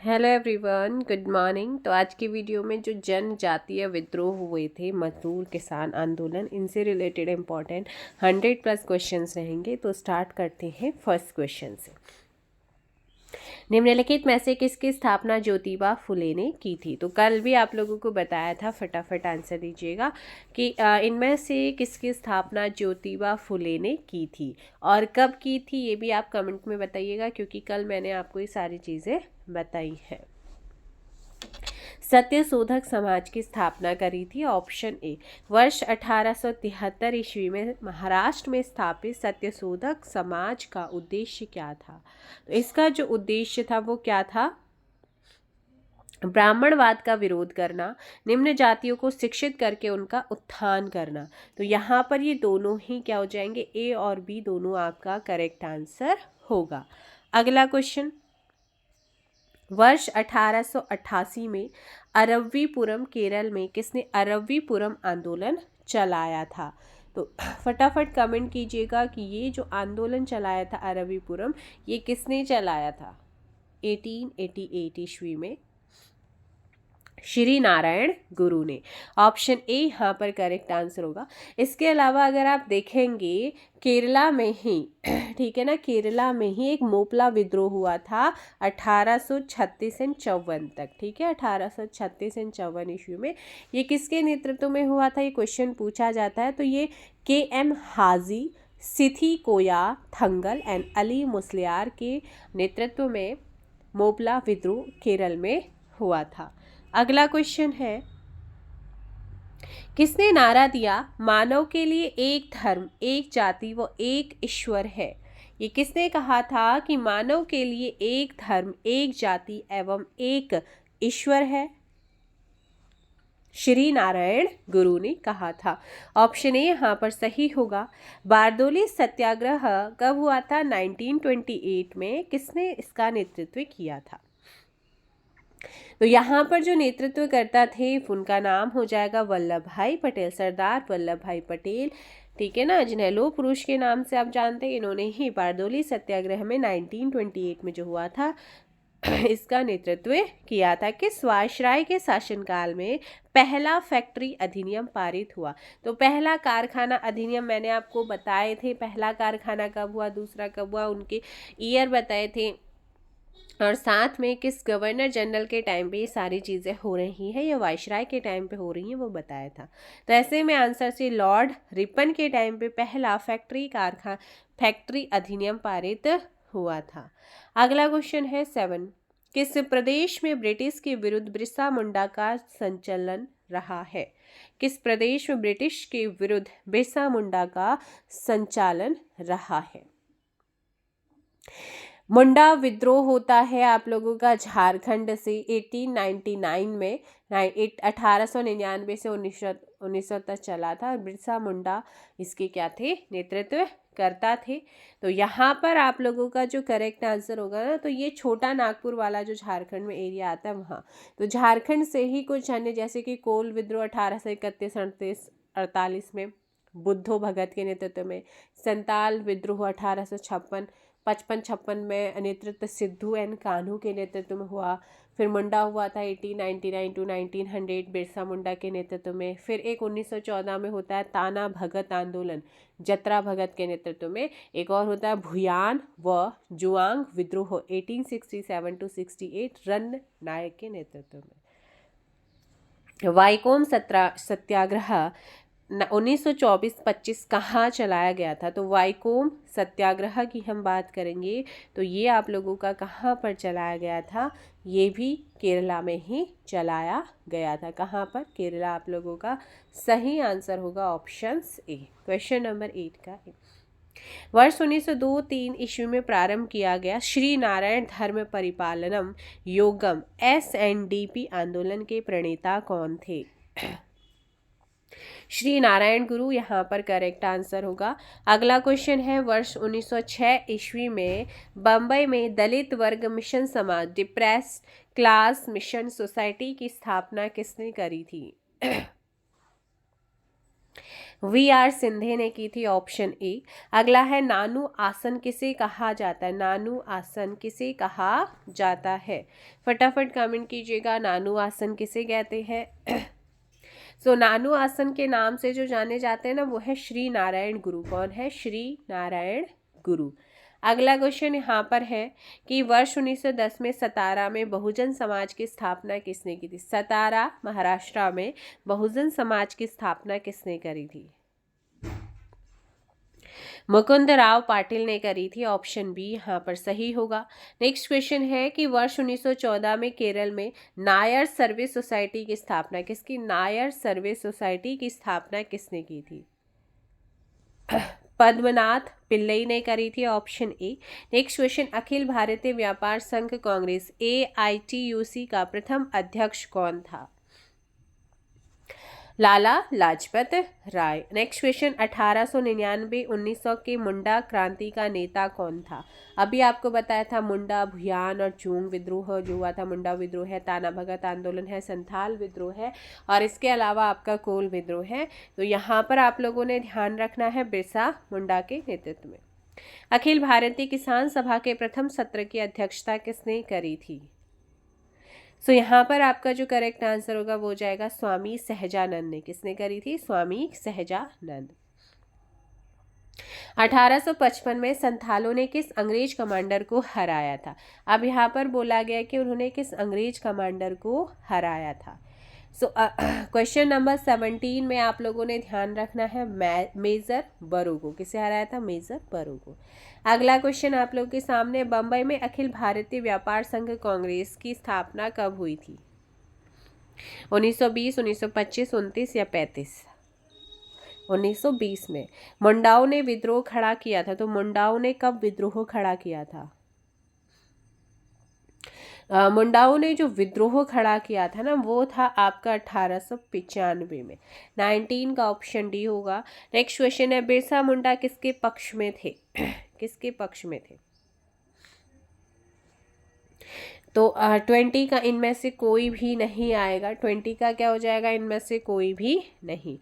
Hello everyone, good morning. तो आज की वीडियो में जो जनजातीय विद्रोह हुए थे, मजदूर किसान आंदोलन, इनसे रिलेटेड इम्पॉर्टेंट 100+ क्वेश्चंस रहेंगे। तो स्टार्ट करते हैं फर्स्ट क्वेश्चन से। निम्नलिखित में से किसकी स्थापना ज्योतिबा फुले ने की थी? तो कल भी आप लोगों को बताया था, फटाफट आंसर दीजिएगा कि इनमें से किसकी स्थापना ज्योतिबा फुले ने की थी और कब की थी, ये भी आप कमेंट में बताइएगा, क्योंकि कल मैंने आपको ये सारी चीज़ें बताई है। सत्यशोधक समाज की स्थापना करी थी, ऑप्शन ए। वर्ष 1873 ईस्वी में महाराष्ट्र में स्थापित सत्यशोधक समाज का उद्देश्य क्या था? तो इसका जो उद्देश्य था वो क्या था? ब्राह्मणवाद का विरोध करना, निम्न जातियों को शिक्षित करके उनका उत्थान करना। तो यहाँ पर ये दोनों ही क्या हो जाएंगे? ए और बी दोनों आपका करेक्ट आंसर होगा। अगला क्वेश्चन, वर्ष 1888 में अरव्वीपुरम केरल में किसने अरव्वीपुरम आंदोलन चलाया था? तो फटाफट कमेंट कीजिएगा कि ये जो आंदोलन चलाया था अरव्वीपुरम, ये किसने चलाया था? 1888 ईस्वी में श्री नारायण गुरु ने। ऑप्शन ए यहाँ पर करेक्ट आंसर होगा। इसके अलावा अगर आप देखेंगे केरला में ही ठीक है ना, केरला में ही एक मोपला विद्रोह हुआ था 1836 से 54 तक। ठीक है, 1836 से 54 ईस्वी में ये किसके नेतृत्व में हुआ था? ये क्वेश्चन पूछा जाता है। तो ये KM हाजी, सिथी कोया थंगल एंड अली मुस्लियार के नेतृत्व में मोपला विद्रोह केरल में हुआ था। अगला क्वेश्चन है, किसने नारा दिया मानव के लिए एक धर्म, एक जाति व एक ईश्वर है? ये किसने कहा था कि मानव के लिए एक धर्म, एक जाति एवं एक ईश्वर है? श्री नारायण गुरु ने कहा था। ऑप्शन ए यहाँ पर सही होगा। बारदोली सत्याग्रह कब हुआ था? 1928 में। किसने इसका नेतृत्व किया था? तो यहाँ पर जो नेतृत्व करता थे उनका नाम हो जाएगा वल्लभ भाई पटेल, सरदार वल्लभ भाई पटेल। ठीक है ना, जिन्हें लौह पुरुष के नाम से आप जानते हैं। इन्होंने ही बारदोली सत्याग्रह में 1928 में जो हुआ था इसका नेतृत्व किया था। किस वायसराय के शासनकाल में पहला फैक्ट्री अधिनियम पारित हुआ? तो पहला कारखाना अधिनियम मैंने आपको बताए थे, पहला कारखाना कब हुआ, दूसरा कब हुआ, उनके ईयर बताए थे, और साथ में किस गवर्नर जनरल के टाइम पे ये सारी चीज़ें हो रही हैं, ये वायसराय के टाइम पे हो रही हैं, वो बताया था। तो ऐसे में आंसर से लॉर्ड रिपन के टाइम पे पहला फैक्ट्री अधिनियम पारित हुआ था। अगला क्वेश्चन है 7। किस प्रदेश में ब्रिटिश के विरुद्ध बिरसा मुंडा का संचलन रहा है? किस प्रदेश में ब्रिटिश के विरुद्ध बिरसा मुंडा का संचालन रहा है? मुंडा विद्रोह होता है आप लोगों का झारखंड से 1899 में, 1899 से 1900 तक चला था। बिरसा मुंडा इसके क्या थे? नेतृत्व करता थे। तो यहाँ पर आप लोगों का जो करेक्ट आंसर होगा ना, तो ये छोटा नागपुर वाला जो झारखंड में एरिया आता है वहाँ। तो झारखंड से ही कुछ अन्य, जैसे कि कोल विद्रोह 1831-38 में बुद्धो भगत के नेतृत्व में, संताल विद्रोह 1856 में नेतृत्व सिद्धू एंड कान्हू के नेतृत्व में हुआ। फिर मुंडा हुआ था 1899 टू 1900 बिरसा मुंडा के नेतृत्व में। फिर एक 1914 में होता है ताना भगत आंदोलन, जतरा भगत के नेतृत्व में। एक और होता है भुयान व जुआंग विद्रोह 1867 टू 68 रन नायक के नेतृत्व में। वाइकोम सत्याग्रह 1924-25 कहाँ चलाया गया था? तो वाइकोम सत्याग्रह की हम बात करेंगे तो ये आप लोगों का कहाँ पर चलाया गया था? ये भी केरला में ही चलाया गया था। कहाँ पर? केरला आप लोगों का सही आंसर होगा ऑप्शंस ए, क्वेश्चन नंबर 8 का ए। वर्ष 1902-3 ईस्वी में प्रारंभ किया गया श्री नारायण धर्म परिपालनम योगम SNDP आंदोलन के प्रणेता कौन थे? श्री नारायण गुरु यहाँ पर करेक्ट आंसर होगा। अगला क्वेश्चन है, वर्ष 1906 ईस्वी में बम्बई में दलित वर्ग मिशन समाज डिप्रेस्ड क्लास मिशन सोसाइटी की स्थापना किसने करी थी? VR सिंधे ने की थी, ऑप्शन ए। अगला है नानू आसन किसे कहा जाता है, नानू आसन किसे कहा जाता है, फटाफट कमेंट कीजिएगा, नानू आसन किसे कहते हैं। नानू आसन के नाम से जो जाने जाते हैं ना, वो है श्री नारायण गुरु। कौन है? श्री नारायण गुरु। अगला क्वेश्चन यहाँ पर है कि वर्ष 1910 में सतारा में बहुजन समाज की स्थापना किसने की थी? सतारा महाराष्ट्र में बहुजन समाज की स्थापना किसने करी थी? मुकुंद राव पाटिल ने करी थी, ऑप्शन बी यहाँ पर सही होगा। नेक्स्ट क्वेश्चन है कि वर्ष 1914 में केरल में नायर सर्विस सोसाइटी की स्थापना किसकी? नायर सर्विस सोसाइटी की स्थापना किसने की थी? पद्मनाथ पिल्लई ने करी थी, option A. Next question, Akhil Bharatiya व्यापार संघ कांग्रेस AITUC का प्रथम अध्यक्ष कौन था? लाला लाजपत राय। नेक्स्ट क्वेश्चन, 1899-1900 के मुंडा क्रांति का नेता कौन था? अभी आपको बताया था मुंडा अभियान और चूंग विद्रोह जो हुआ था। मुंडा विद्रोह है, ताना भगत आंदोलन है, संथाल विद्रोह है और इसके अलावा आपका कोल विद्रोह है। तो यहाँ पर आप लोगों ने ध्यान रखना है बिरसा मुंडा के नेतृत्व में। अखिल भारतीय किसान सभा के प्रथम सत्र की अध्यक्षता किसने करी थी? यहाँ पर आपका जो करेक्ट आंसर होगा वो जाएगा स्वामी सहजानंद ने। किसने करी थी? स्वामी सहजानंद। 1855 में संथालों ने किस अंग्रेज कमांडर को हराया था? अब यहाँ पर बोला गया कि उन्होंने किस अंग्रेज कमांडर को हराया था। क्वेश्चन नंबर 17 में आप लोगों ने ध्यान रखना है मेजर बरो को। किसे हराया था? मेजर बरो को। अगला क्वेश्चन आप लोगों के सामने, बंबई में अखिल भारतीय व्यापार संघ कांग्रेस की स्थापना कब हुई थी? 1920, 1925, 29 या 35? 1920 में। मुंडाओं ने विद्रोह खड़ा किया था, तो मुंडाओं ने कब विद्रोह खड़ा किया था? मुंडाओं ने जो विद्रोह खड़ा किया था ना, वो था आपका 1895 में। 19 का ऑप्शन डी होगा। नेक्स्ट क्वेश्चन है, बिरसा मुंडा किसके पक्ष में थे? किसके पक्ष में थे? तो 20 का इनमें से कोई भी नहीं आएगा। 20 का क्या हो जाएगा? इनमें से कोई भी नहीं।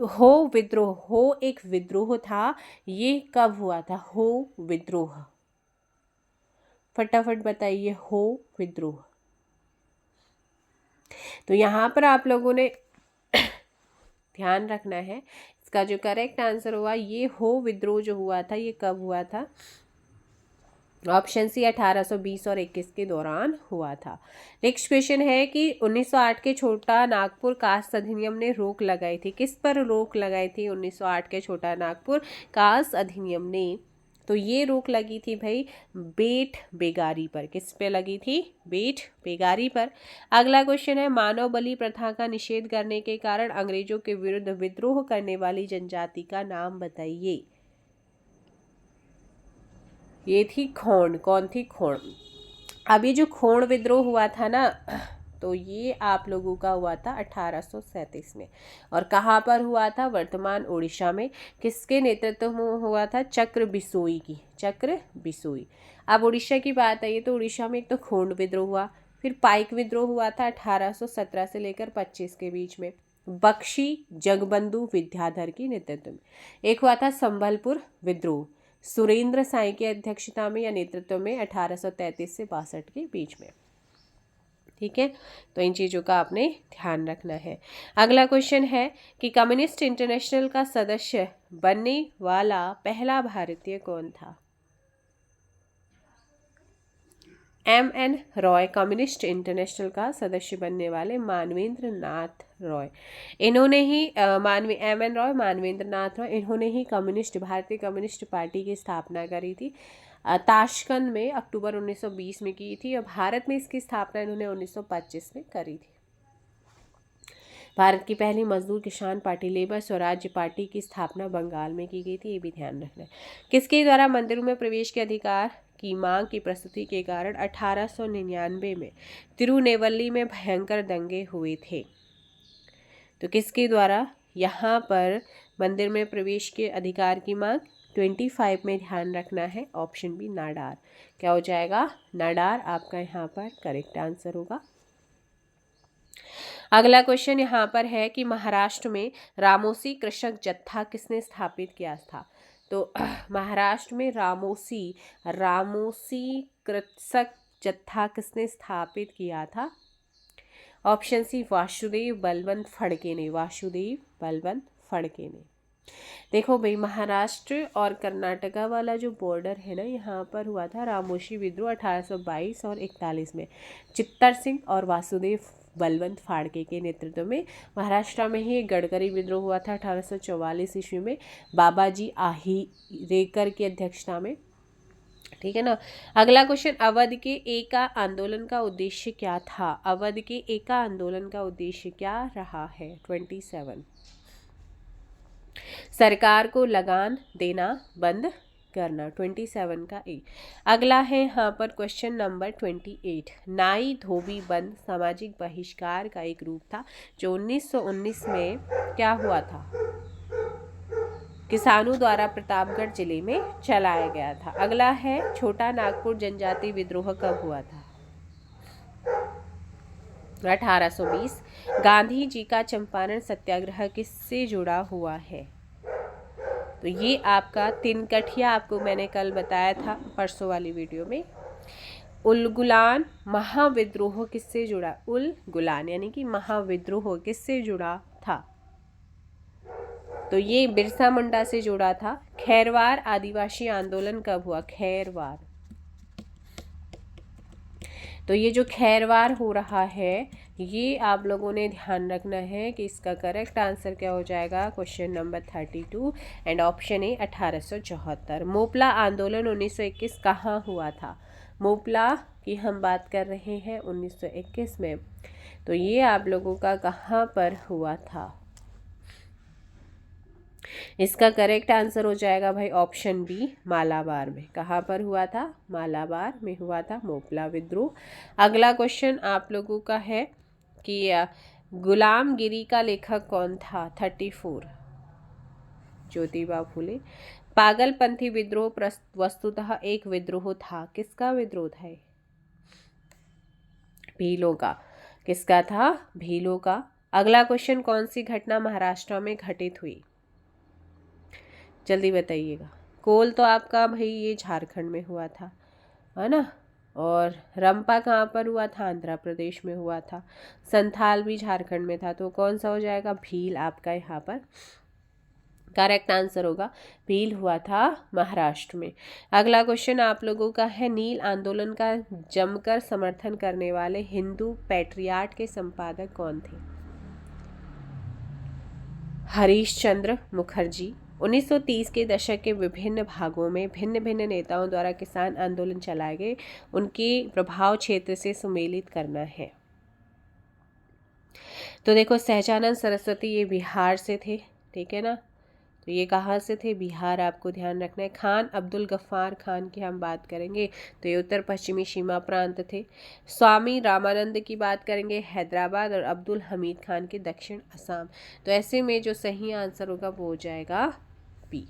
हो विद्रोह, हो एक विद्रोह था, ये कब हुआ था? हो विद्रोह, फटाफट बताइए, हो विद्रोह। तो यहाँ पर आप लोगों ने ध्यान रखना है, इसका जो करेक्ट आंसर हुआ, ये हो विद्रोह जो हुआ था, ये कब हुआ था? ऑप्शन सी 1820 और 21 के दौरान हुआ था। नेक्स्ट क्वेश्चन है कि 1908 के छोटा नागपुर कास्ट अधिनियम ने रोक लगाई थी। किस पर रोक लगाई थी 1908 के छोटा नागपुर कास्ट अधिनियम ने? तो ये रोक लगी थी भाई बेट बेगारी पर। किस पे लगी थी? बेट बेगारी पर। अगला क्वेश्चन है, मानव बलि प्रथा का निषेध करने के कारण अंग्रेजों के विरुद्ध विद्रोह करने वाली जनजाति का नाम बताइए। ये थी खोंड। कौन थी? खोंड। अभी जो खोंड विद्रोह हुआ था ना, तो ये आप लोगों का हुआ था 1837 में। और कहाँ पर हुआ था? वर्तमान उड़ीसा में। किसके नेतृत्व में हुआ था? चक्र बिसोई की। चक्र बिसोई। अब उड़ीसा की बात आई तो उड़ीसा में एक तो खोंड विद्रोह हुआ, फिर पाइक विद्रोह हुआ था 1817 से लेकर 25 के बीच में, बख्शी जगबंधु विद्याधर की नेतृत्व में। एक हुआ था संबलपुर विद्रोह, सुरेंद्र साई की अध्यक्षता में या नेतृत्व में 1833 से 62 के बीच में। ठीक है, तो इन चीज़ों का आपने ध्यान रखना है। अगला क्वेश्चन है कि कम्युनिस्ट इंटरनेशनल का सदस्य बनने वाला पहला भारतीय कौन था? MN रॉय कम्युनिस्ट इंटरनेशनल का सदस्य बनने वाले मानवेंद्र नाथ रॉय। इन्होंने ही MN रॉय, मानवेंद्र नाथ रॉय, इन्होंने ही भारतीय कम्युनिस्ट पार्टी की स्थापना करी थी। ताशकंद में अक्टूबर 1920 में की थी और भारत में इसकी स्थापना इन्होंने 1925 में करी थी। भारत की पहली मजदूर किसान पार्टी लेबर स्वराज्य पार्टी की स्थापना बंगाल में की गई थी, ये भी ध्यान रखना है। किसके द्वारा मंदिरों में प्रवेश के अधिकार की मांग की प्रस्तुति के कारण 1899 में तिरुनेवल्ली में भयंकर दंगे हुए थे? तो किसके द्वारा यहाँ पर मंदिर में प्रवेश के अधिकार की मांग? 25 में ध्यान रखना है, ऑप्शन बी नाडार। क्या हो जाएगा? नाडार आपका यहाँ पर करेक्ट आंसर होगा। अगला क्वेश्चन यहाँ पर है कि महाराष्ट्र में रामोसी कृषक जत्था किसने स्थापित किया था? तो महाराष्ट्र में रामोसी कृषक जत्था किसने स्थापित किया था? ऑप्शन सी वासुदेव बलवंत फड़के ने। वासुदेव बलवंत फड़के ने। देखो भाई, महाराष्ट्र और कर्नाटका वाला जो बॉर्डर है ना, यहाँ पर हुआ था रामोशी विद्रोह 1822 और 41 में चित्तर सिंह और वासुदेव बलवंत फाड़के के नेतृत्व में। महाराष्ट्र में ही गडकरी विद्रोह हुआ था 1844 ईस्वी में बाबाजी आहिरेकर की अध्यक्षता में। ठीक है ना। अगला क्वेश्चन, अवध के एका आंदोलन का उद्देश्य क्या था? अवध के एका आंदोलन का उद्देश्य क्या रहा है? 27। सरकार को लगान देना बंद करना। 27 का ए। अगला है यहाँ पर क्वेश्चन नंबर 28। नाई धोबी बंद सामाजिक बहिष्कार का एक रूप था जो 1919 में क्या हुआ था? किसानों द्वारा प्रतापगढ़ जिले में चलाया गया था। अगला है छोटा नागपुर जनजाति विद्रोह कब हुआ था? 1820। गांधी जी का चंपारण सत्याग्रह किससे जुड़ा हुआ है? तो ये आपका तिनकठिया, आपको मैंने कल बताया था परसों वाली वीडियो में। उलगुलान महाविद्रोह किससे जुड़ा? उलगुलान यानी कि महाविद्रोह किससे जुड़ा था? तो ये बिरसा मुंडा से जुड़ा था। खैरवार आदिवासी आंदोलन कब हुआ? खैरवार। तो ये जो खैरवार हो रहा है, ये आप लोगों ने ध्यान रखना है कि इसका करेक्ट आंसर क्या हो जाएगा? Question number 32 and option A 1874। Moplah आंदोलन 1921 कहाँ हुआ था? मोपला की हम बात कर रहे हैं 1921 में। तो ये आप लोगों का कहाँ पर हुआ था? इसका करेक्ट आंसर हो जाएगा भाई ऑप्शन बी, मालाबार में। कहाँ पर हुआ था? मालाबार में हुआ था मोपला विद्रोह। अगला क्वेश्चन आप लोगों का है कि गुलामगिरी का लेखक कौन था? 34। ज्योतिबा फुले। पागलपंथी विद्रोह वस्तुतः एक विद्रोह था। किसका विद्रोह था? भीलों का। किसका था? भीलों का। अगला क्वेश्चन, कौन सी घटना महाराष्ट्र में घटित हुई? जल्दी बताइएगा। कोल तो आपका भाई ये झारखंड में हुआ था, है ना। और रंपा कहाँ पर हुआ था? आंध्र प्रदेश में हुआ था। संथाल भी झारखंड में था। तो कौन सा हो जाएगा? भील आपका यहाँ पर करेक्ट आंसर होगा। भील हुआ था महाराष्ट्र में। अगला क्वेश्चन आप लोगों का है, नील आंदोलन का जमकर समर्थन करने वाले हिंदू पैट्रियाट के संपादक कौन थे? हरीश चंद्र मुखर्जी। 1930 के दशक के विभिन्न भागों में भिन्न भिन्न नेताओं द्वारा किसान आंदोलन चलाए गए, उनके प्रभाव क्षेत्र से सुमेलित करना है। तो देखो, सहजानंद सरस्वती ये बिहार से थे, ठीक है ना। तो ये कहाँ से थे? बिहार, आपको ध्यान रखना है। खान अब्दुल गफ्फार खान की हम बात करेंगे तो ये उत्तर पश्चिमी सीमा प्रांत थे। स्वामी रामानंद की बात करेंगे, हैदराबाद। और अब्दुल हमीद खान के दक्षिण असम। तो ऐसे में जो सही आंसर होगा वो हो जाएगा बी।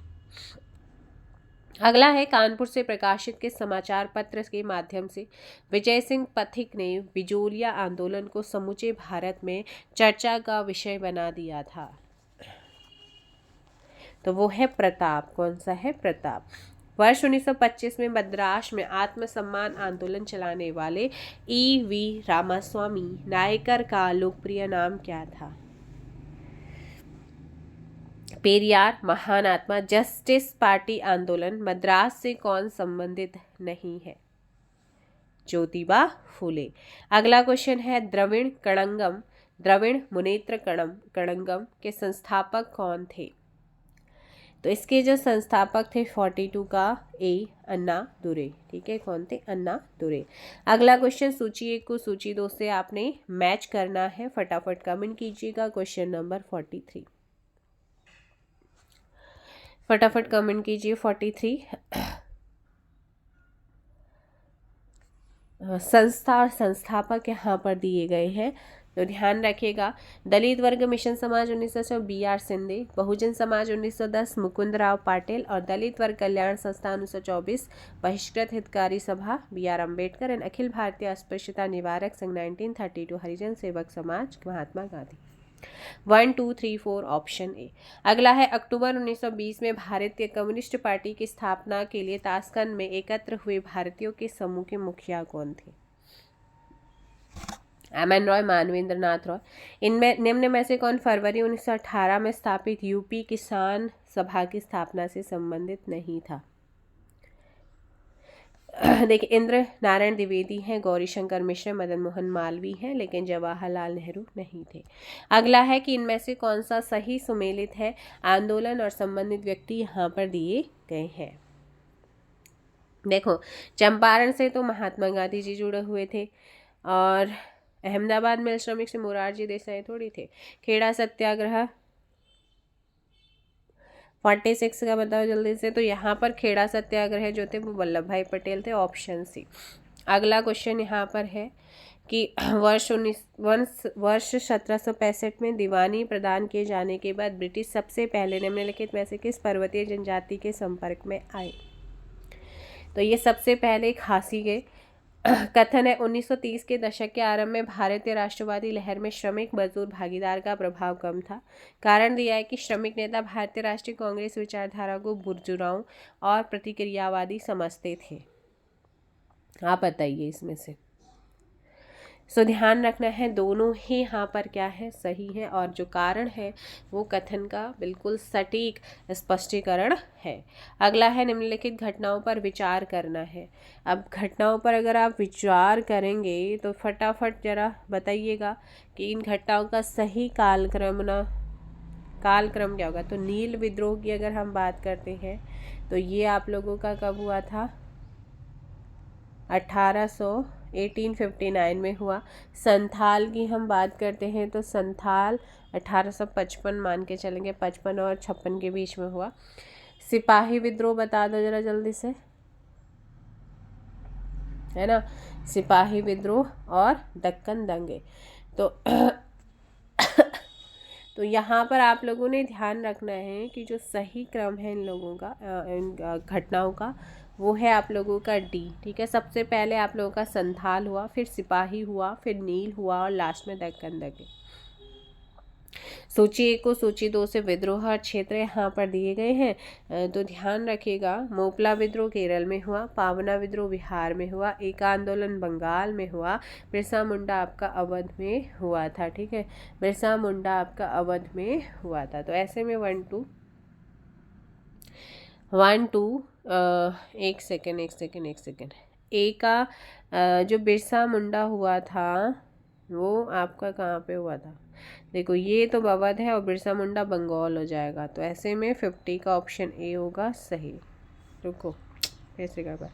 अगला है, कानपुर से प्रकाशित के समाचार पत्र के माध्यम से विजय सिंह पथिक ने बिजोलिया आंदोलन को समूचे भारत में चर्चा का विषय बना दिया था? तो वो है प्रताप। कौन सा है? प्रताप। वर्ष 1925 में मद्रास में आत्मसम्मान आंदोलन चलाने वाले E.V. रामास्वामी नायकर का लोकप्रिय नाम क्या था? पेरियार, महान आत्मा। जस्टिस पार्टी आंदोलन मद्रास से कौन संबंधित नहीं है? ज्योतिबा फूले। अगला क्वेश्चन है, द्रविड़ मुनेत्र कड़ंगम के संस्थापक कौन थे? तो इसके जो संस्थापक थे 42 का ए, अन्ना दुरे। ठीक है, कौन थे? अन्ना दुरे। अगला क्वेश्चन, सूची 1 को सूची 2 से आपने मैच करना है। फटाफट कमेंट कीजिएगा। क्वेश्चन नंबर 43, फटाफट कमेंट कीजिए। 43 संस्था और संस्थापक यहाँ पर दिए गए हैं। तो ध्यान रखिएगा। दलित वर्ग मिशन समाज 1900 B.R. सिंधे, बहुजन समाज 1910 मुकुंद राव पाटिल और दलित वर्ग कल्याण संस्था 1924 बहिष्कृत हितकारी सभा B.R. अम्बेडकर एंड अखिल भारतीय अस्पृश्यता निवारक संघ 1932 हरिजन सेवक समाज महात्मा गांधी। 1 2 3 4 option A. अगला है अक्टूबर 1920 में भारतीय कम्युनिस्ट पार्टी की स्थापना के लिए ताशकंद में एकत्र हुए भारतीयों के समूह के मुखिया कौन थे? एमएन रॉय, मानवेंद्र नाथ रॉय। इनमें निम्न में से कौन फरवरी 1918 में स्थापित यूपी किसान सभा की स्थापना से संबंधित नहीं था? देखिए, इंद्र नारायण द्विवेदी हैं, गौरीशंकर मिश्र, मदन मोहन मालवीय हैं, लेकिन जवाहरलाल नेहरू नहीं थे। अगला है कि इनमें से कौन सा सही सुमेलित है? आंदोलन और संबंधित व्यक्ति यहाँ पर दिए गए हैं। देखो, चंपारण से तो महात्मा गांधी जी जुड़े हुए थे और अहमदाबाद मिल श्रमिक से मोरारजी देसाई थोड़ी थे। खेड़ा सत्याग्रह 46 का बताओ जल्दी से। तो यहाँ पर खेड़ा सत्याग्रह जो थे वो वल्लभ भाई पटेल थे, ऑप्शन सी। अगला क्वेश्चन यहाँ पर है कि वर्ष 1765 में दीवानी प्रदान किए जाने के बाद ब्रिटिश सबसे पहले निम्नलिखित में से किस पर्वतीय जनजाति के संपर्क में आए? तो ये सबसे पहले खासी गए। कथन है 1930 के दशक के आरंभ में भारतीय राष्ट्रवादी लहर में श्रमिक मजदूर भागीदार का प्रभाव कम था। कारण दिया है कि श्रमिक नेता भारतीय राष्ट्रीय कांग्रेस विचारधारा को बुर्जुआओं और प्रतिक्रियावादी समझते थे। आप बताइए इसमें से। सो ध्यान रखना है, दोनों ही यहाँ पर क्या है, सही है, और जो कारण है वो कथन का बिल्कुल सटीक स्पष्टीकरण है। अगला है निम्नलिखित घटनाओं पर विचार करना है। अब घटनाओं पर अगर आप विचार करेंगे तो फटाफट जरा बताइएगा कि इन घटनाओं का सही कालक्रम क्या होगा। तो नील विद्रोह की अगर हम बात करते हैं तो ये आप लोगों का कब हुआ था? 1859 में हुआ। संथाल की हम बात करते हैं तो संथाल 1855 मान के चलेंगे, 55 और 56 के बीच में हुआ। सिपाही विद्रोह बता दो जरा जल्दी से, है ना, सिपाही विद्रोह और दक्कन दंगे। तो यहाँ पर आप लोगों ने ध्यान रखना है कि जो सही क्रम है इन लोगों का, इन घटनाओं का, वो है आप लोगों का डी। ठीक है, सबसे पहले आप लोगों का संथाल हुआ, फिर सिपाही हुआ, फिर नील हुआ और लास्ट में दक्कन दंगे। सूची 1 को सूची 2 से विद्रोह और क्षेत्र यहाँ पर दिए गए हैं। तो ध्यान रखिएगा, मोपला विद्रोह केरल में हुआ, पावना विद्रोह बिहार में हुआ, एक आंदोलन बंगाल में हुआ, बिरसा मुंडा आपका अवध में हुआ था। ठीक है, बिरसा मुंडा आपका अवध में हुआ था। तो ऐसे में 1 2 एक सेकेंड। ए का जो बिरसा मुंडा हुआ था वो आपका कहाँ पे हुआ था? देखो, ये तो अवध है और बिरसा मुंडा बंगाल हो जाएगा। तो ऐसे में 50 का ऑप्शन ए होगा सही। रुको, फिर से कर बार।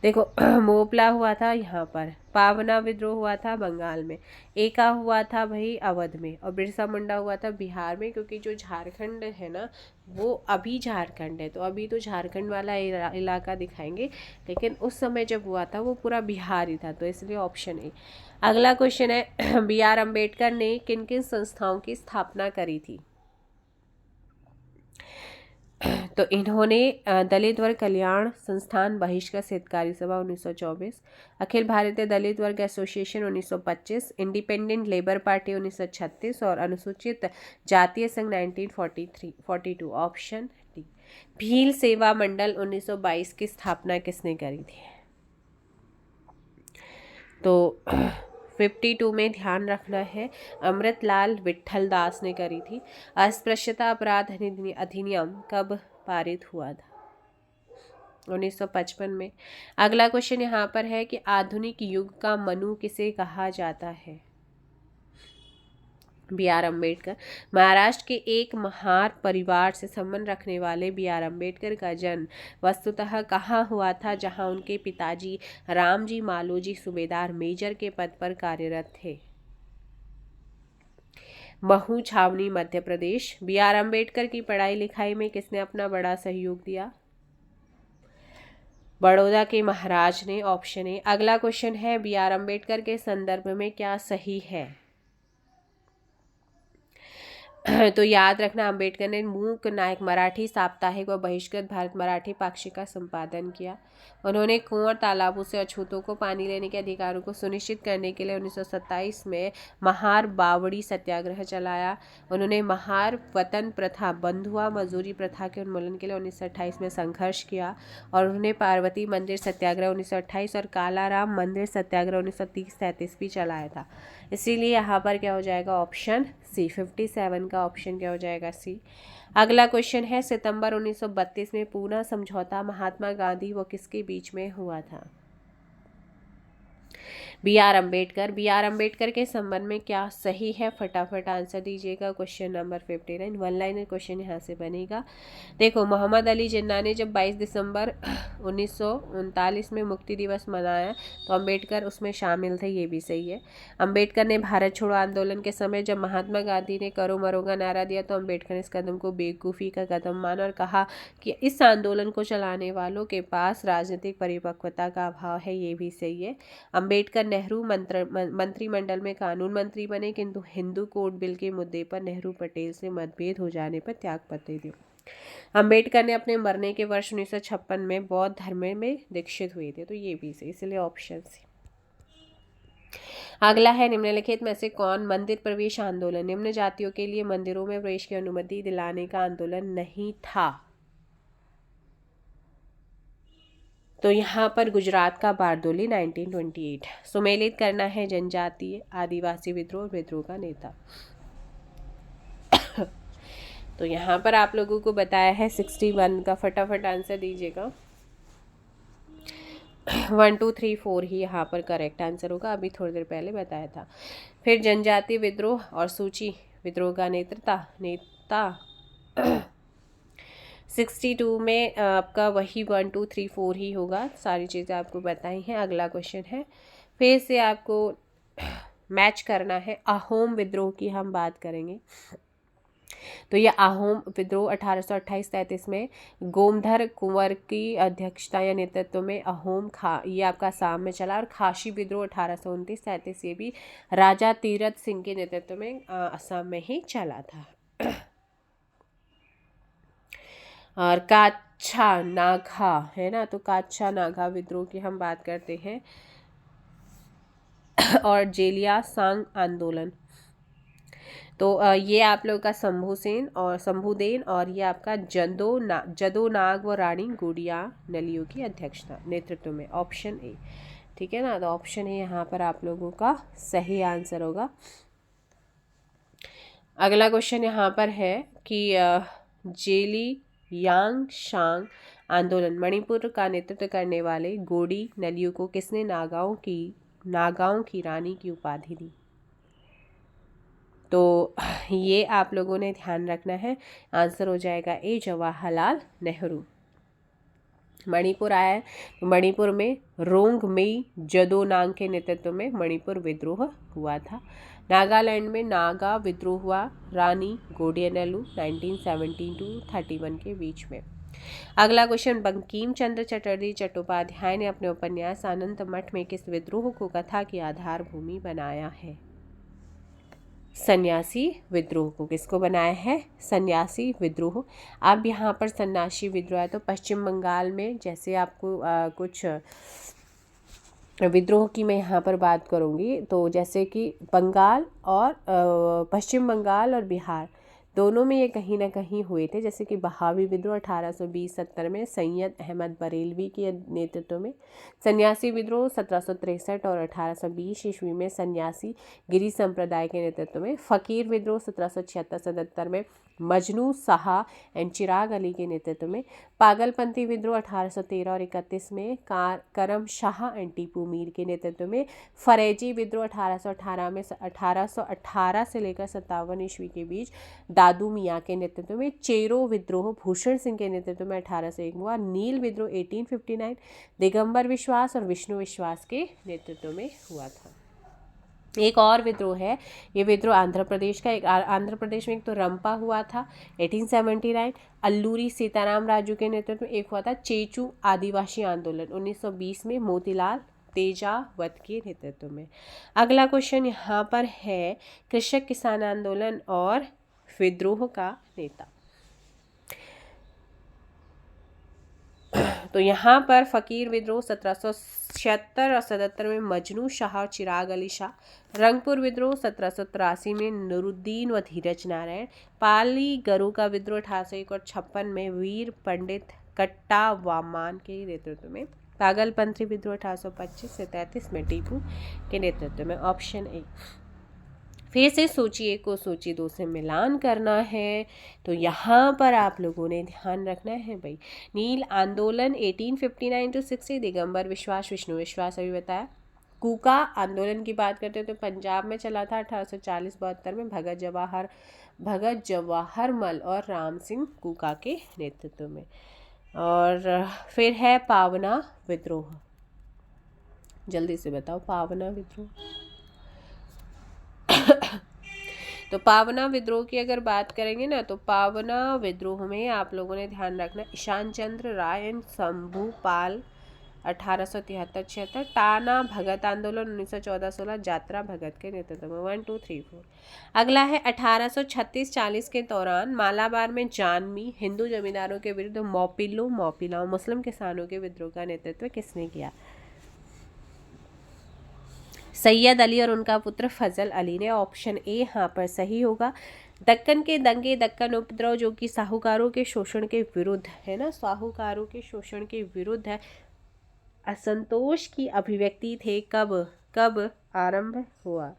देखो, मोपला हुआ था यहाँ पर, पावना विद्रोह हुआ था बंगाल में, एका हुआ था भाई अवध में, और बिरसा मुंडा हुआ था बिहार में। क्योंकि जो झारखंड है ना वो अभी झारखंड है, तो अभी तो झारखंड वाला इलाका दिखाएंगे, लेकिन उस समय जब हुआ था वो पूरा बिहार ही था। तो इसलिए ऑप्शन ए। अगला क्वेश्चन है B.R. अम्बेडकर ने किन किन संस्थाओं की स्थापना करी थी? तो इन्होंने दलित वर्ग कल्याण संस्थान बहिष्कृत हितकारी सभा 1924, अखिल भारतीय दलित वर्ग एसोसिएशन 1925, इंडिपेंडेंट लेबर पार्टी 1936 और अनुसूचित जातीय संघ 1942। Option D. भील सेवा मंडल 1922 की स्थापना किसने करी थी? तो 52 में ध्यान रखना है, अमृतलाल विट्ठल दास ने करी थी। अस्पृश्यता अपराध अधिनियम कब पारित हुआ था? 1955 में। अगला क्वेश्चन यहाँ पर है कि आधुनिक युग का मनु किसे कहा जाता है? B.R. अम्बेडकर। महाराष्ट्र के एक महार परिवार से संबंध रखने वाले B.R. अम्बेडकर का जन्म वस्तुतः कहाँ हुआ था, जहाँ उनके पिताजी रामजी मालोजी सूबेदार मेजर के पद पर कार्यरत थे? महू छावनी, मध्य प्रदेश। B.R. अम्बेडकर की पढ़ाई लिखाई में किसने अपना बड़ा सहयोग दिया? बड़ौदा के महाराज ने, ऑप्शन ए। अगला क्वेश्चन है बी आर अम्बेडकर के संदर्भ में क्या सही है? तो याद रखना, अंबेडकर ने मूक नायक मराठी साप्ताहिक व बहिष्कृत भारत मराठी पाक्षिक का संपादन किया। उन्होंने कुओं और तालाबों से अछूतों को पानी लेने के अधिकारों को सुनिश्चित करने के लिए 1927 में महार बावड़ी सत्याग्रह चलाया। उन्होंने महार वतन प्रथा, बंधुआ मजदूरी प्रथा के उन्मूलन के लिए 1928 में संघर्ष किया। और उन्होंने पार्वती मंदिर सत्याग्रह 1928 और कालाराम मंदिर सत्याग्रह 1930-33 भी चलाया था। इसीलिए यहाँ पर क्या हो जाएगा? Option C. 57 का ऑप्शन क्या हो जाएगा? सी। अगला क्वेश्चन है सितंबर 1932 में पूना समझौता महात्मा गांधी व किसके बीच में हुआ था? B R Ambedkar. B R Ambedkar के संबंध में क्या सही है? फटाफट आंसर दीजिएगा। Question number 59 one liner question यहाँ से बनेगा। देखो, मोहम्मद अली जिन्ना ने जब 22 दिसंबर 1939 में मुक्ति दिवस मनाया तो अम्बेडकर उसमें शामिल थे, ये भी सही है। अम्बेडकर ने भारत छोड़ो आंदोलन के समय जब महात्मा गांधी ने करो मरो का नारा दिया तो अम्बेडकर ने इस कदम को बेवकूफ़ी का कदम माना और कहा कि इस आंदोलन को चलाने वालों के पास राजनीतिक परिपक्वता का अभाव है, ये भी सही है। अम्बेडकर नेहरू मंत्रिमंडल में कानून मंत्री बने, किंतु हिंदू कोड बिल के मुद्दे पर नेहरू पटेल से मतभेद हो जाने पर त्यागपत्र दिए। अम्बेडकर ने अपने मरने के वर्ष 1956 में बौद्ध धर्म में दीक्षित हुए थे, तो ये भी सही, इसलिए ऑप्शन सी। अगला है निम्नलिखित में से कौन मंदिर प्रवेश आंदोलन निम्न जातियों के लिए मंदिरों में प्रवेश की अनुमति दिलाने का आंदोलन नहीं था? तो यहाँ पर गुजरात का बारदोली 1928। सुमेलित करना है जनजातीय आदिवासी विद्रोह का नेता। तो यहाँ पर आप लोगों को बताया है 61 का, फटाफट आंसर दीजिएगा। 1 2 3 4 ही यहाँ पर करेक्ट आंसर होगा, अभी थोड़ी देर पहले बताया था। फिर जनजातीय विद्रोह और सूची विद्रोह का नेता 62 में आपका वही 1 2 3 4 ही होगा, सारी चीज़ें आपको बताई हैं। अगला क्वेश्चन है, फिर से आपको मैच करना है, अहोम विद्रोह की हम बात करेंगे। तो ये अहोम विद्रोह 1828-33 में गोमधर कुंवर की अध्यक्षता या नेतृत्व में अहोम ये आपका असम में चला। और खासी विद्रोह 1829-33 ये भी राजा तीरथ सिंह के नेतृत्व में असम में ही चला था। और काच्छा नागा है ना, तो काच्छा नागा विद्रोह की हम बात करते हैं। और जेलिया सांग आंदोलन, तो ये आप लोग का शंभुदेन और ये आपका जदोनाग व रानी गुड़िया नलियों की अध्यक्षता नेतृत्व में, ऑप्शन ए। ठीक है ना, तो ऑप्शन ए यहाँ पर आप लोगों का सही आंसर होगा। अगला क्वेश्चन यहाँ पर है कि जेली यांग शांग आंदोलन मणिपुर का नेतृत्व करने वाले गोडी नलियों को किसने नागाओं की रानी की उपाधि दी? तो ये आप लोगों ने ध्यान रखना है, आंसर हो जाएगा ए, जवाहरलाल नेहरू। मणिपुर आया है, तो मणिपुर में रोंगमेई जदोनांग के नेतृत्व में मणिपुर विद्रोह हुआ था। नागालैंड में नागा विद्रोह हुआ रानी गोडियानलू 1917-31 के बीच में। अगला क्वेश्चन, बंकिम चंद्र चट्टोपाध्याय ने अपने उपन्यास आनंद मठ में किस विद्रोह को कथा की आधार भूमि बनाया है? सन्यासी विद्रोह को। किसको बनाया है? सन्यासी विद्रोह। अब यहाँ पर सन्यासी विद्रोह है तो पश्चिम बंगाल में, जैसे आपको कुछ विद्रोह की मैं यहाँ पर बात करूँगी, तो जैसे कि बंगाल और पश्चिम बंगाल और बिहार दोनों में ये कहीं ना कहीं हुए थे। जैसे कि बहावी विद्रोह 1820-70 में सैयद अहमद बरेलवी के नेतृत्व में, सन्यासी विद्रोह 1763 और 1820 ईस्वी में सन्यासी गिरी संप्रदाय के नेतृत्व में, फ़कीर विद्रोह 1776-77 में मजनू साहा एंड चिराग अली के नेतृत्व में, पागलपंथी विद्रोह 1813 और 31 में करम शाह एंड टीपू मीर के नेतृत्व में, फरेजी विद्रोह 1818 में 1818 से लेकर 57 ईस्वी के बीच दादू मियाँ के नेतृत्व में, चेरो विद्रोह भूषण सिंह के नेतृत्व में 1801 हुआ, नील विद्रोह 1859 दिगंबर विश्वास और विष्णु विश्वास के नेतृत्व में हुआ था। एक और विद्रोह है, ये विद्रोह आंध्र प्रदेश का, एक आंध्र प्रदेश में एक तो रंपा हुआ था 1879, अल्लूरी सीताराम राजू के नेतृत्व में, एक हुआ था चेचू आदिवासी आंदोलन 1920 में मोतीलाल तेजावत के नेतृत्व में। अगला क्वेश्चन यहाँ पर है, कृषक किसान आंदोलन और विद्रोह का नेता। तो यहाँ पर फ़कीर विद्रोह 1776 और 77 में मजनू शाह और चिराग अली शाह, रंगपुर विद्रोह 1783 में नूरुद्दीन व धीरज नारायण, पाली गरु का विद्रोह 1801 और 56 में वीर पंडित कट्टा वामान के नेतृत्व में, पागलपंथी विद्रोह 1825 से 33 में टीपू के नेतृत्व में। Option A. फिर से सूची 1 को सूची 2 से मिलान करना है, तो यहाँ पर आप लोगों ने ध्यान रखना है भाई, नील आंदोलन 1859 to 60 दिगंबर विश्वास विष्णु विश्वास अभी बताया। कूका आंदोलन की बात करते हैं तो पंजाब में चला था 1840-72 में भगत जवाहर मल और राम सिंह कूका के नेतृत्व में। और फिर है पावना विद्रोह, जल्दी से बताओ पावना विद्रोह। तो पावना विद्रोह की अगर बात करेंगे ना, तो पावना विद्रोह में आप लोगों ने ध्यान रखना, ईशान चंद्र राय एंड शंभू पाल 1873-76, टाना भगत आंदोलन 1914-16 जात्रा भगत के नेतृत्व में। 1 2 3 4। अगला है 1836-40 के दौरान मालाबार में जानमी हिंदू जमींदारों के विरुद्ध मौपिला मुस्लिम किसानों के विद्रोह का नेतृत्व किसने किया? सैयद अली और उनका पुत्र फजल अली ने। ऑप्शन ए यहाँ पर सही होगा। दक्कन के दंगे, दक्कन उपद्रव जो कि साहूकारों के शोषण के विरुद्ध है ना, साहूकारों के शोषण के विरुद्ध है, असंतोष की अभिव्यक्ति थे, कब आरंभ हुआ?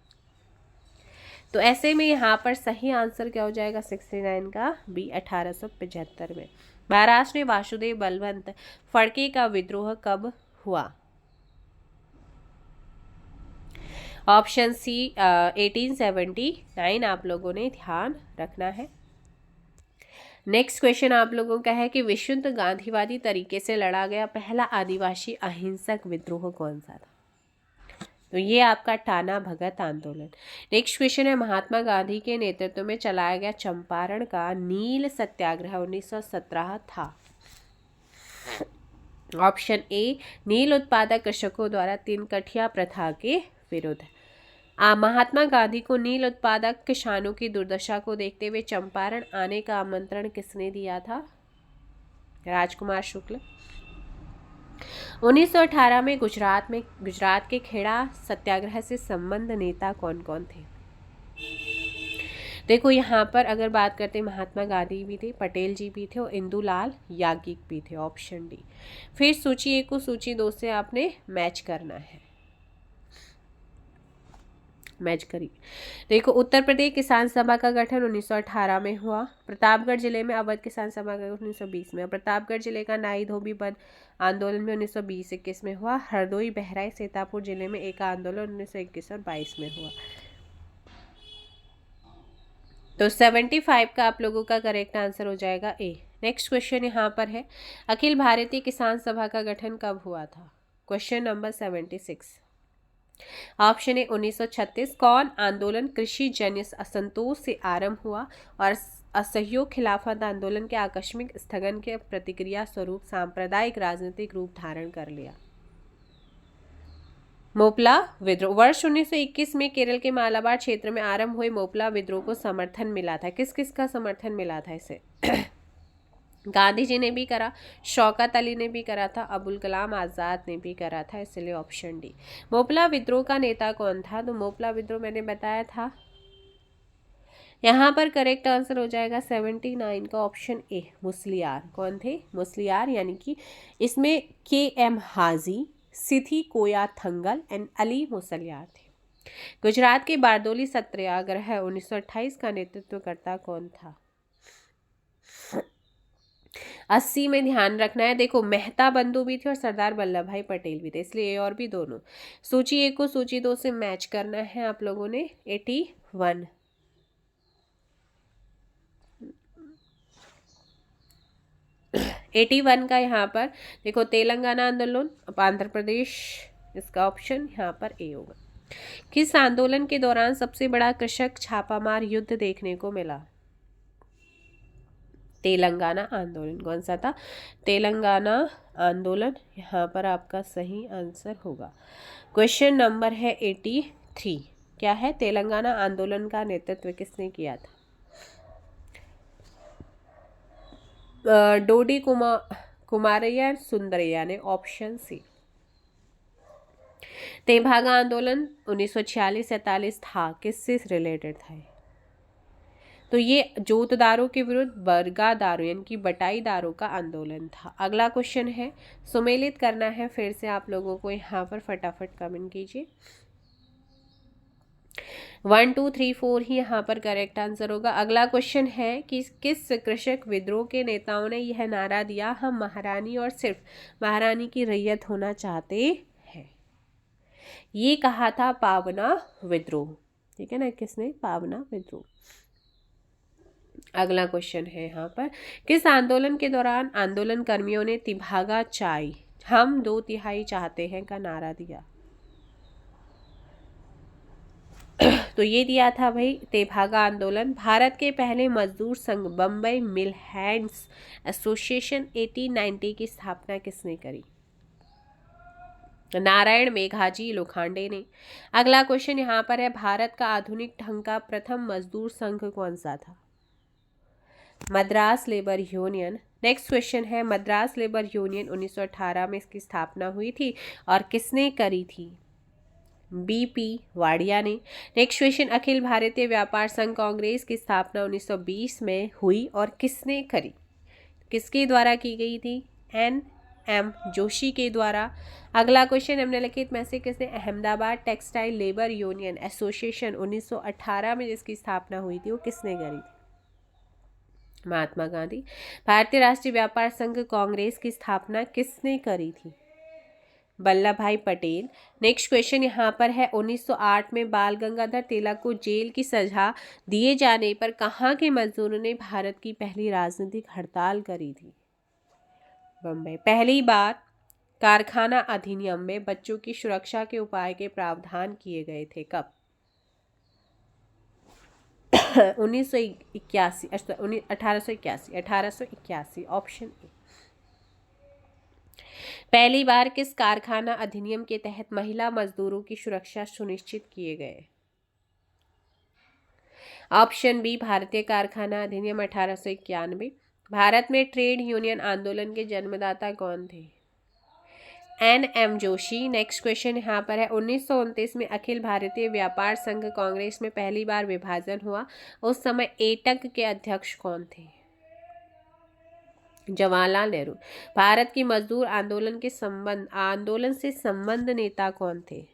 तो ऐसे में यहाँ पर सही आंसर क्या हो जाएगा 69 का बी 1875 में। महाराष्ट्र में वासुदेव बलवंत फड़के का विद्रोह कब हुआ? ऑप्शन सी 1879 आप लोगों ने ध्यान रखना है। नेक्स्ट क्वेश्चन आप लोगों का है कि विशुद्ध गांधीवादी तरीके से लड़ा गया पहला आदिवासी अहिंसक विद्रोह कौन सा था? तो ये आपका टाना भगत आंदोलन। नेक्स्ट क्वेश्चन है, महात्मा गांधी के नेतृत्व में चलाया गया चंपारण का नील सत्याग्रह 1917 था। ऑप्शन ए, नील उत्पादक कृषकों द्वारा 3 कठिया प्रथा के विरुद्ध। महात्मा गांधी को नील उत्पादक किसानों की दुर्दशा को देखते हुए चंपारण आने का आमंत्रण किसने दिया था? राजकुमार शुक्ल। 1918 में गुजरात के खेड़ा सत्याग्रह से संबंध नेता कौन कौन थे? देखो यहाँ पर अगर बात करते हैं, महात्मा गांधी भी थे, पटेल जी भी थे और इंदुलाल याज्ञिक भी थे। Option D. फिर सूची 1 को सूची 2 से आपने मैच करना है, मैच करिए। देखो उत्तर प्रदेश किसान सभा का गठन 1918 में हुआ, प्रतापगढ़ जिले में अवध किसान सभा का 1920 में, प्रतापगढ़ जिले का नाई धोबी बंद आंदोलन में 1920-21 में हुआ, हरदोई बहराइच सीतापुर जिले में एक आंदोलन 1921 और 22 में हुआ। तो 75 का आप लोगों का करेक्ट आंसर हो जाएगा ए। नेक्स्ट क्वेश्चन यहाँ पर है, अखिल भारतीय किसान सभा का गठन कब हुआ था? Question number 76। Option A 1936। कौन आंदोलन कृषि जन्य असंतोष से आरंभ हुआ और असहयोग खिलाफत आंदोलन के आकस्मिक स्थगन के प्रतिक्रिया स्वरूप सांप्रदायिक राजनीतिक रूप धारण कर लिया? मोपला विद्रोह। वर्ष 1921 में केरल के मालाबार क्षेत्र में आरंभ हुए मोपला विद्रोह को समर्थन मिला था। किस किस का समर्थन मिला था इसे? गांधी जी ने भी करा, शौकत अली ने भी करा था, अबुल कलाम आज़ाद ने भी करा था, इसलिए ऑप्शन डी। मोपला विद्रोह का नेता कौन था? तो मोपला विद्रोह मैंने बताया था, यहाँ पर करेक्ट आंसर हो जाएगा 79 का ऑप्शन ए मुस्लियार। कौन थे? मुस्लियार, यानी कि इसमें KM हाजी, सिथी कोया थंगल एंड अली मुसलियार थे। गुजरात के बारदोली सत्याग्रह 1928 का नेतृत्वकर्ता कौन था? 80 में ध्यान रखना है। देखो मेहता बंधु भी थे और सरदार वल्लभ भाई पटेल भी थे, इसलिए ए और बी दोनों। सूची 1 को सूची 2 से मैच करना है आप लोगों ने। 81 का यहाँ पर देखो तेलंगाना आंदोलन, आंध्र प्रदेश, इसका ऑप्शन यहाँ पर ए होगा। किस आंदोलन के दौरान सबसे बड़ा कृषक छापामार युद्ध देखने को मिला? तेलंगाना आंदोलन। कौन सा था? तेलंगाना आंदोलन यहाँ पर आपका सही आंसर होगा। क्वेश्चन नंबर है 83। क्या है? तेलंगाना आंदोलन का नेतृत्व किसने किया था? डोडी कुमारैया सुंदरैया ने। Option C. तेभागा आंदोलन 1946-47 था, किससे रिलेटेड था? तो ये जोतदारों के विरुद्ध बरगादारों यानी कि बटाईदारों का आंदोलन था। अगला क्वेश्चन है, सुमेलित करना है फिर से आप लोगों को, यहाँ पर फटाफट कमेंट कीजिए। 1 2 3 4 ही यहाँ पर करेक्ट आंसर होगा। अगला क्वेश्चन है कि किस कृषक विद्रोह के नेताओं ने यह नारा दिया, हम महारानी और सिर्फ महारानी की रैयत होना चाहते हैं? ये कहा था पावना विद्रोह। ठीक है ना, किसने? पावना विद्रोह। अगला क्वेश्चन है यहाँ पर, किस आंदोलन के दौरान आंदोलन कर्मियों ने तिभागा चाय हम 2/3 चाहते हैं का नारा दिया? तो ये दिया था भाई तेभागा आंदोलन। भारत के पहले मजदूर संघ बम्बई मिल हैंड्स एसोसिएशन 1890 की स्थापना किसने करी? नारायण मेघाजी लोखंडे ने। अगला क्वेश्चन यहाँ पर है, भारत का आधुनिक ढंग का प्रथम मजदूर संघ कौन सा था? Madras labour union. Next question है, मद्रास लेबर यूनियन 1918 में इसकी स्थापना हुई थी और किसने करी थी? बीपी वाडिया ने। नेक्स्ट क्वेश्चन, अखिल भारतीय व्यापार संघ कांग्रेस की स्थापना 1920 में हुई और किसने करी? किसके द्वारा की गई थी? NM जोशी के द्वारा। अगला क्वेश्चन, निम्नलिखित में से किसने Ahmedabad textile labour union association 1918 में जिसकी स्थापना हुई थी वो किसने करी थी? महात्मा गांधी। भारतीय राष्ट्रीय व्यापार संघ कांग्रेस की स्थापना किसने करी थी? वल्लभ भाई पटेल। नेक्स्ट क्वेश्चन यहाँ पर है, 1908 में बाल गंगाधर तिलक को जेल की सजा दिए जाने पर कहाँ के मजदूरों ने भारत की पहली राजनीतिक हड़ताल करी थी? बम्बई। पहली बार कारखाना अधिनियम में बच्चों की सुरक्षा के उपाय के प्रावधान किए गए थे, कब? 1981 1881। Option A. पहली बार किस कारखाना अधिनियम के तहत महिला मजदूरों की सुरक्षा सुनिश्चित किए गए? ऑप्शन बी, भारतीय कारखाना अधिनियम 1891। भारत में ट्रेड यूनियन आंदोलन के जन्मदाता कौन थे? NM जोशी। नेक्स्ट क्वेश्चन यहाँ पर है, 1929 में अखिल भारतीय व्यापार संघ कांग्रेस में पहली बार विभाजन हुआ, उस समय एटक के अध्यक्ष कौन थे? जवाहरलाल नेहरू। भारत की मजदूर आंदोलन से संबंध नेता कौन थे?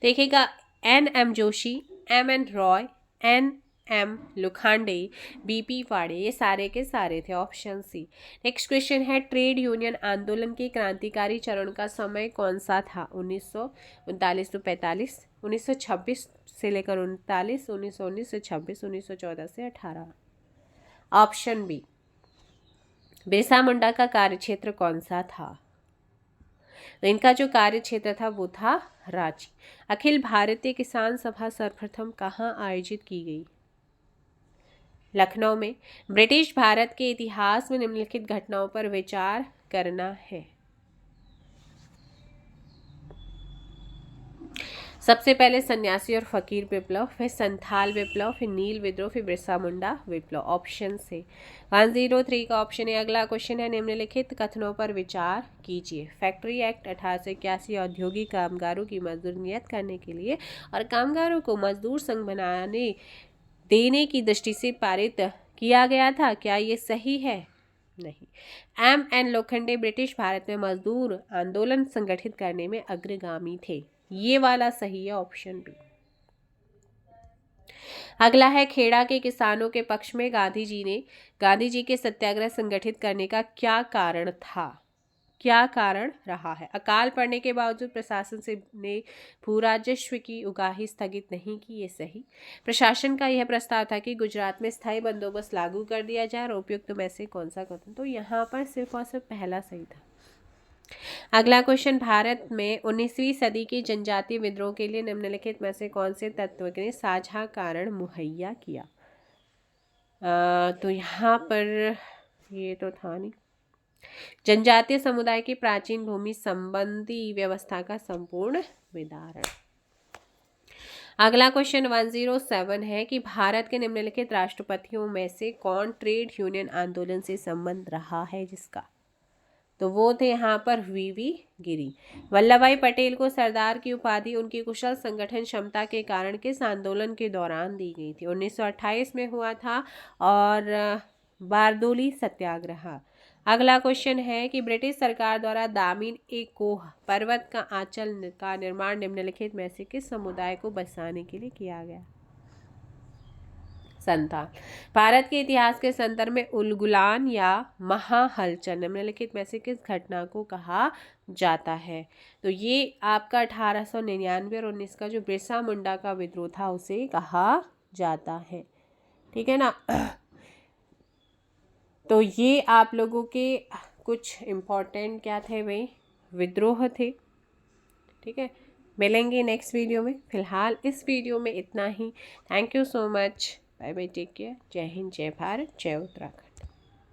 देखिएगा, NM Joshi, MN Roy, NM Lokhande, BP वाड़े, ये सारे के सारे थे। Option C. नेक्स्ट क्वेश्चन है, ट्रेड यूनियन आंदोलन के क्रांतिकारी चरण का समय कौन सा था? 1939 से 45, 1926 से लेकर 39, 1919 से 26, 1914 से 18। Option B. बिरसा मुंडा का कार्यक्षेत्र कौन सा था? तो इनका जो कार्य क्षेत्र था वो था रांची। अखिल भारतीय किसान सभा सर्वप्रथम कहाँ आयोजित की गई? लखनऊ में। ब्रिटिश भारत के इतिहास में निम्नलिखित घटनाओं पर विचार करना है। सबसे पहले सन्यासी और फकीर विप्लव, फिर संथाल विप्लव, फिर नील विद्रोह, फिर बिरसा मुंडा विप्लव। ऑप्शन से 103 का ऑप्शन है। अगला क्वेश्चन है, निम्नलिखित कथनों पर विचार कीजिए। फैक्ट्री एक्ट 1881 औद्योगिक कामगारों की मजदूरी नियत करने के लिए और कामगारों को मजदूर संघ बनाने देने की दृष्टि से पारित किया गया था, क्या ये सही है? नहीं। MN लोखंडे ब्रिटिश भारत में मजदूर आंदोलन संगठित करने में अग्रगामी थे, ये वाला सही है। Option B. अगला है, खेड़ा के किसानों के पक्ष में गांधी जी के सत्याग्रह संगठित करने का क्या कारण था? क्या कारण रहा है? अकाल पड़ने के बावजूद प्रशासन ने भू राजस्व की उगाही स्थगित नहीं की, ये सही। प्रशासन का यह प्रस्ताव था कि गुजरात में स्थायी बंदोबस्त लागू कर दिया जाए और उपयुक्त में से कौन सा कथन? तो यहाँ पर सिर्फ और सिर्फ पहला सही था। अगला क्वेश्चन, भारत में 19वीं सदी की जनजातीय विद्रोह के लिए निम्नलिखित में से कौन से तत्व ने साझा कारण मुहैया किया? तो यहाँ पर ये तो था नहीं। जनजातीय समुदाय की प्राचीन भूमि संबंधी व्यवस्था का संपूर्ण विदारण। अगला क्वेश्चन 107 है कि भारत के निम्नलिखित राष्ट्रपतियों में से कौन ट्रेड यूनियन आंदोलन से संबंध रहा है जिसका? तो वो थे यहाँ पर वीवी गिरी। वल्लभ भाई पटेल को सरदार की उपाधि उनकी कुशल संगठन क्षमता के कारण किस आंदोलन के दौरान दी गई थी? 1928 में हुआ था और बारदोली सत्याग्रह। अगला क्वेश्चन है कि ब्रिटिश सरकार द्वारा दामिन ए कोह पर्वत का आंचल का निर्माण निम्नलिखित में से किस समुदाय को बसाने के लिए किया गया? संताल। भारत के इतिहास के संदर्भ में उलगुलान या महाहलचल निम्नलिखित में से किस घटना को कहा जाता है? तो ये आपका 1899 और 19 का जो बिरसा मुंडा का विद्रोह था उसे कहा जाता है। ठीक है ना। तो ये आप लोगों के कुछ इम्पोर्टेंट क्या थे भाई, विद्रोह थे। ठीक है, मिलेंगे नेक्स्ट वीडियो में। फिलहाल इस वीडियो में इतना ही। Thank you so much. Bye bye, take care. जय हिंद, जय भारत, जय उत्तराखंड।